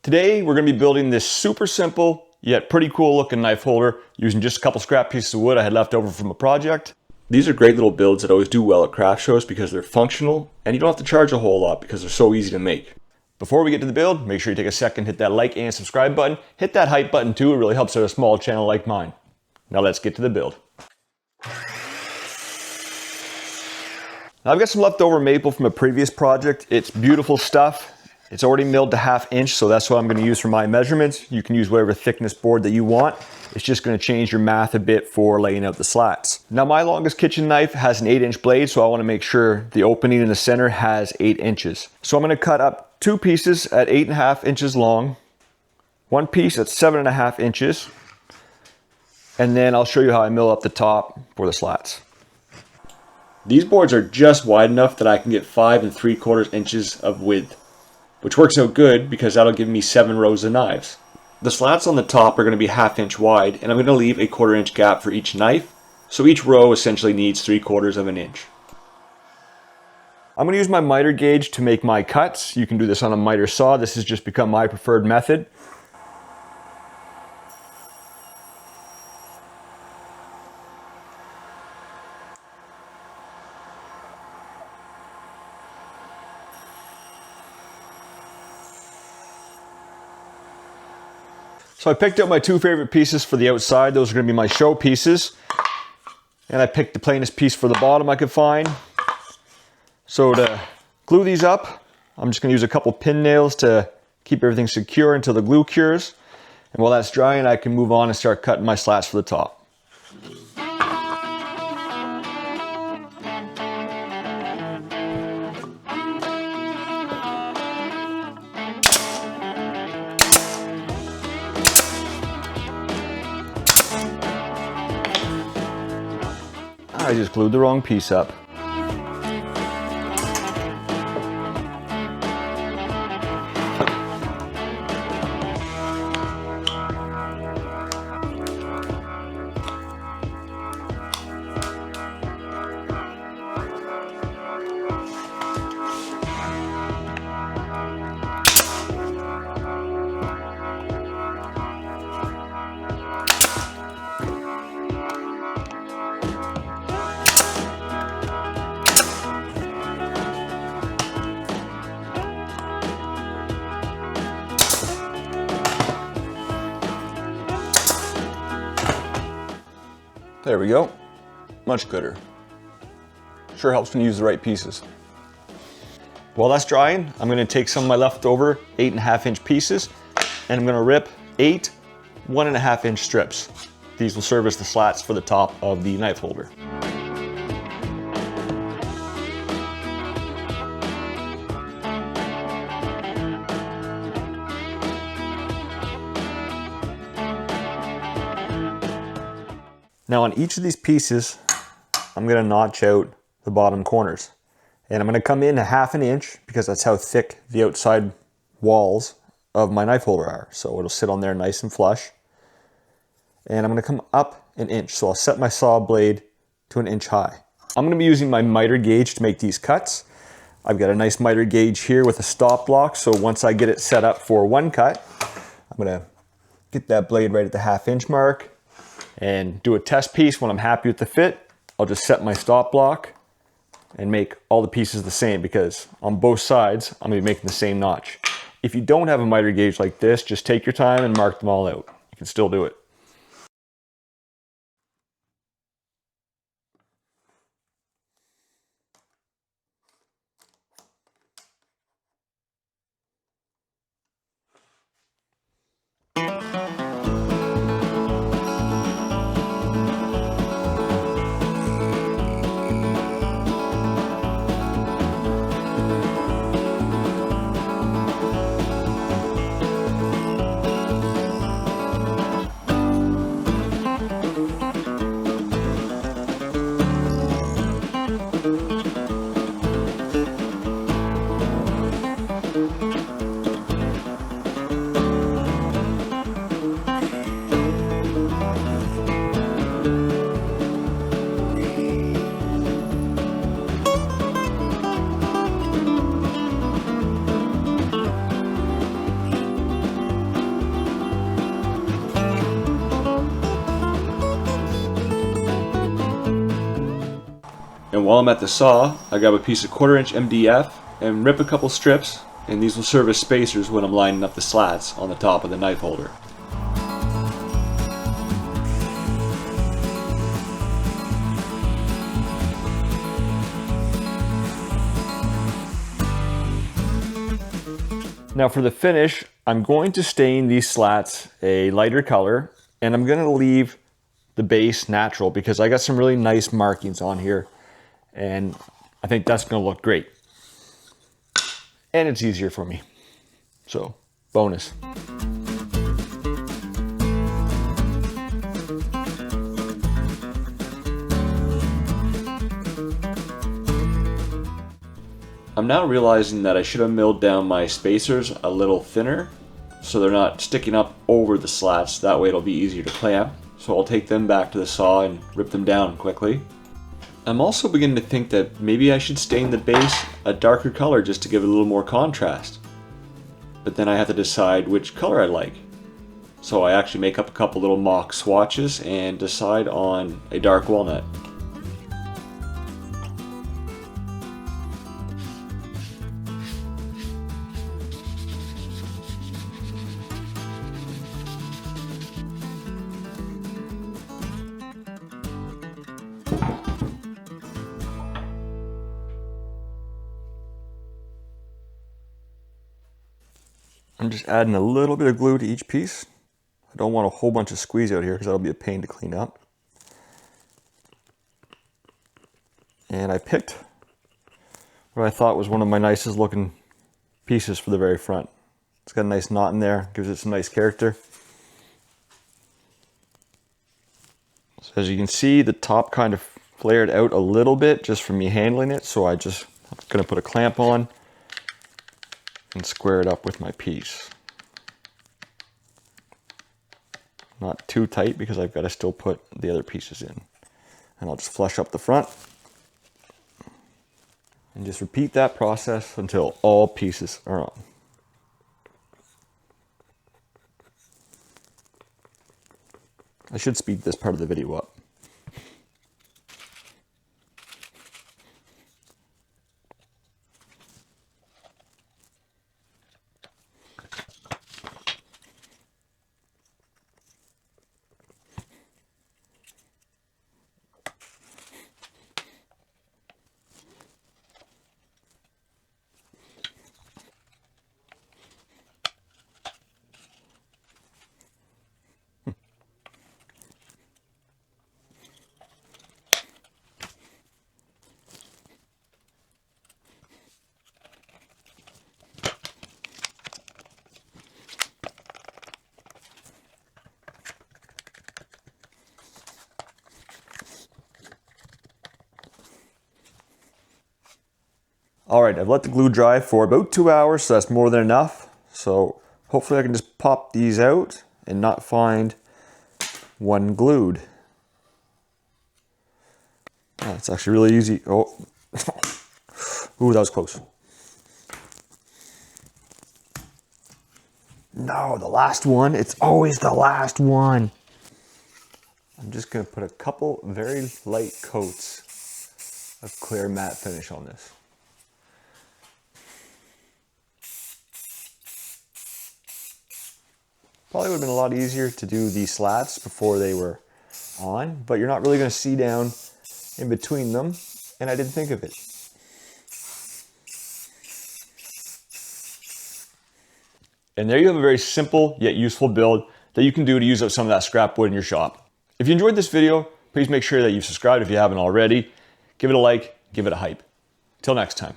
Today we're going to be building this super simple yet pretty cool looking knife holder using just a couple scrap pieces of wood I had left over from a project. These are great little builds that always do well at craft shows because they're functional and you don't have to charge a whole lot because they're so easy to make. Before we get to the build, make sure you take a second, hit that like and subscribe button. Hit that hype button too, it really helps out a small channel like mine. Now let's get to the build. Now I've got some leftover maple from a previous project. It's beautiful stuff. It's already milled to 1/2 inch, so that's what I'm going to use for my measurements. You can use whatever thickness board that you want. It's just going to change your math a bit for laying out the slats. Now my longest kitchen knife has an 8-inch blade, so I want to make sure the opening in the center has 8 inches. So I'm going to cut up 2 pieces at 8.5 inches long, 1 piece at 7.5 inches, and then I'll show you how I mill up the top for the slats. These boards are just wide enough that I can get 5 3/4 inches of width, which works out good because that'll give me 7 rows of knives. The slats on the top are going to be 1/2 inch wide, and I'm going to leave a 1/4 inch gap for each knife, so each row essentially needs 3/4 inch. I'm going to use my miter gauge to make my cuts. You can do this on a miter saw. This has just become my preferred method. So I picked out my 2 favorite pieces for the outside. Those are going to be my show pieces. And I picked the plainest piece for the bottom I could find. So to glue these up, I'm just going to use a couple pin nails to keep everything secure until the glue cures. And while that's drying, I can move on and start cutting my slats for the top. I just glued the wrong piece up. There we go, much gooder. Sure helps when you use the right pieces. While that's drying, I'm going to take some of my leftover 8.5 inch pieces and I'm going to rip 8 1.5 inch strips. These will serve as the slats for the top of the knife holder. Now on each of these pieces, I'm going to notch out the bottom corners. And I'm going to come in 1/2 inch because that's how thick the outside walls of my knife holder are. So it'll sit on there nice and flush. And I'm going to come up 1 inch. So I'll set my saw blade to 1 inch high. I'm going to be using my miter gauge to make these cuts. I've got a nice miter gauge here with a stop block. So once I get it set up for one cut, I'm going to get that blade right at the 1/2 inch mark and do a test piece. When I'm happy with the fit, I'll just set my stop block and make all the pieces the same because on both sides, I'm gonna be making the same notch. If you don't have a miter gauge like this, just take your time and mark them all out. You can still do it. And while I'm at the saw, I grab a piece of 1/4" MDF and rip a couple strips, and these will serve as spacers when I'm lining up the slats on the top of the knife holder. Now for the finish, I'm going to stain these slats a lighter color, and I'm going to leave the base natural because I got some really nice markings on here, and I think that's going to look great. And it's easier for me. So, bonus. I'm now realizing that I should have milled down my spacers a little thinner so they're not sticking up over the slats. That way it'll be easier to clamp. So I'll take them back to the saw and rip them down quickly. I'm also beginning to think that maybe I should stain the base a darker color just to give it a little more contrast. But then I have to decide which color I like. So I actually make up a couple little mock swatches and decide on a dark walnut. I'm just adding a little bit of glue to each piece. I don't want a whole bunch of squeeze out here because that'll be a pain to clean up. And I picked what I thought was one of my nicest looking pieces for the very front. It's got a nice knot in there, gives it some nice character. So as you can see, the top kind of flared out a little bit just from me handling it, so I'm gonna put a clamp on and square it up with my piece. Not too tight because I've got to still put the other pieces in. And I'll just flush up the front. And just repeat that process until all pieces are on. I should speed this part of the video up. All right, I've let the glue dry for about 2 hours, so that's more than enough. So hopefully I can just pop these out and not find one glued. Oh, it's actually really easy. Oh, ooh, that was close. No, the last one. It's always the last one. I'm just gonna put a couple very light coats of clear matte finish on this. Probably would have been a lot easier to do these slats before they were on, but you're not really going to see down in between them, and I didn't think of it. And there you have a very simple yet useful build that you can do to use up some of that scrap wood in your shop. If you enjoyed this video, please make sure that you've subscribed if you haven't already. Give it a like, give it a hype. Till next time.